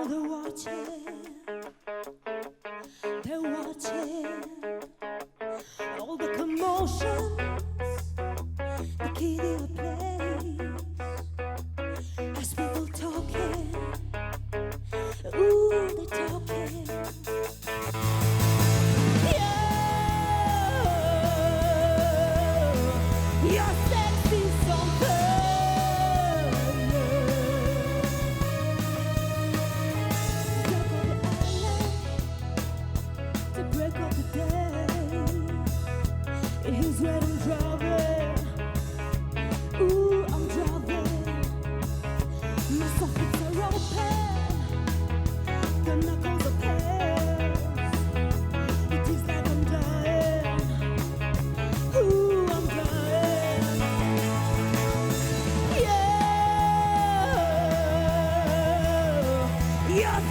they're watching all the commotions, the key to your place. As people talking, ooh, they're talking. You're sexy something. Step on the island to break up the day. In his red I'm driving. Ooh, I'm driving. My sockets are open. The knuckles are pairs. It is like I'm dying. Ooh, I'm dying. Yeah, you're